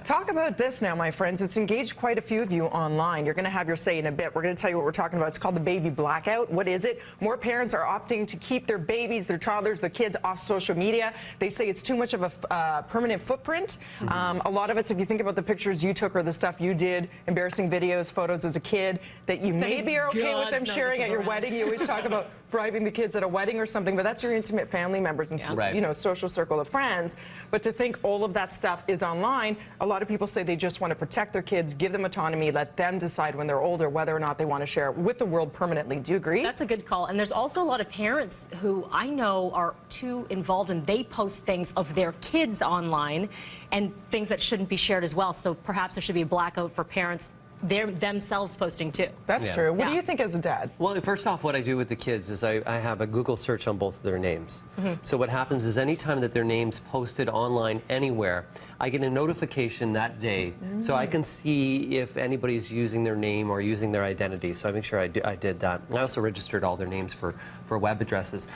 Talk about this now, my friends. It's engaged quite a few of you online. You're going to have your say in a bit. We're going to tell you what we're talking about. It's called the baby blackout. What is it? More parents are opting to keep their babies, their toddlers, their kids off social media. They say it's too much of a permanent footprint. A lot of us, if you think about the pictures you took or the stuff you did, embarrassing videos, photos as a kid, that you maybe are okay with them sharing at your wedding. You always talk about bribing the kids at a wedding or something, but that's your intimate family members and you know, social circle of friends. But to think all of that stuff is online, a lot of people say they just want to protect their kids, give them autonomy, let them decide when they're older whether or not they want to share it with the world permanently. Do you agree? That's a good call. And there's also a lot of parents who I know are too involved and they post things of their kids online and things that shouldn't be shared as well. So perhaps there should be a blackout for parents themselves posting too. That's true. What do you think as a dad? Well, first off, what I do with the kids is I have a Google search on both of their names. So what happens is anytime that their name's posted online anywhere, I get a notification that day so I can see if anybody's using their name or using their identity. So I make sure I did that. I also registered all their names for web addresses.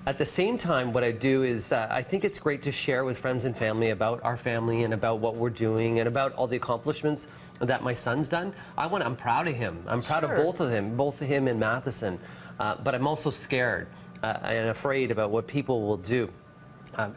At the same time, what I do is I think it's great to share with friends and family about our family and about what we're doing and about all the accomplishments that my son's done. I'm proud of him. I'm proud of both of him and Matheson. But I'm also scared and afraid about what people will do.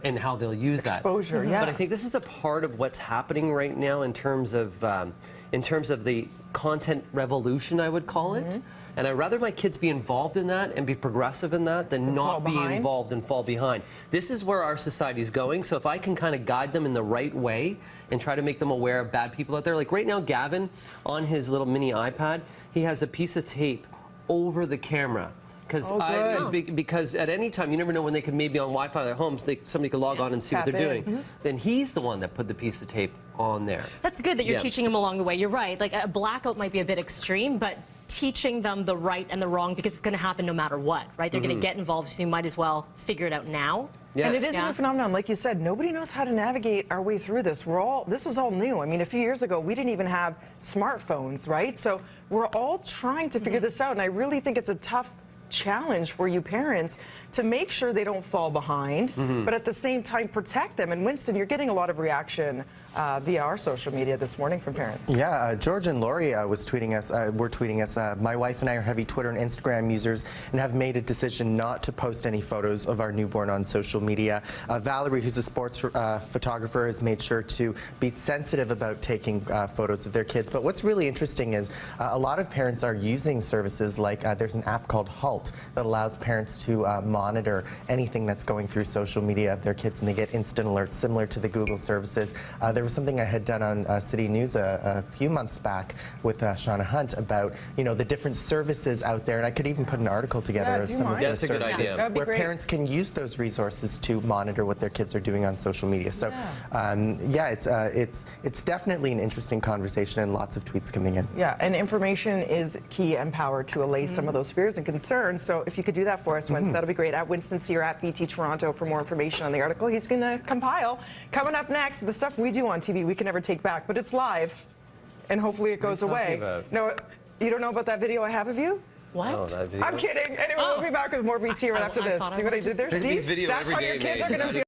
And how they'll use exposure, that. But I think this is a part of what's happening right now in terms of the content revolution, I would call it. And I'd rather my kids be involved in that and be progressive in that than not be involved and fall behind. This is where our society is going. So if I can kind of guide them in the right way and try to make them aware of bad people out there. Like right now, Gavin, on his little mini iPad, he has a piece of tape over the camera. Because at any time, you never know when they could maybe on Wi-Fi at their homes, somebody could log on and see what they're doing. Then he's the one that put the piece of tape on there. That's good that you're teaching them along the way. You're right. Like a blackout might be a bit extreme, but teaching them the right and the wrong, because it's going to happen no matter what, right? They're going to get involved, so you might as well figure it out now. And it is a new phenomenon. Like you said, nobody knows how to navigate our way through this. This is all new. I mean, a few years ago, we didn't even have smartphones, right? So we're all trying to figure this out, and I really think it's a tough challenge for you parents to make sure they don't fall behind, but at the same time protect them. And Winston, you're getting a lot of reaction via our social media this morning from parents. Yeah, George and Lori were tweeting us. My wife and I are heavy Twitter and Instagram users and have made a decision not to post any photos of our newborn on social media. Valerie, who's a sports photographer, has made sure to be sensitive about taking photos of their kids. But what's really interesting is a lot of parents are using services like there's an app called Halt that allows parents to monitor anything that's going through social media of their kids, and they get instant alerts similar to the Google services. There was something I had done on City News a few months back with Shauna Hunt about, you know, the different services out there, and I could even put an article together of some of the services where parents can use those resources to monitor what their kids are doing on social media. So, it's definitely an interesting conversation and lots of tweets coming in. Yeah, and information is key and power to allay some of those fears and concerns. So if you could do that for us, Winston, that'll be great. At Winston Sear at BT Toronto for more information on the article he's going to compile. Coming up next, the stuff we do on TV we can never take back, but it's live, and hopefully it goes away. No, you don't know about that video I have of you? What? Oh, that video? I'm kidding. Anyway, we'll be back with more BT right after this. See what I did there? See? That's how your kids are going to feel.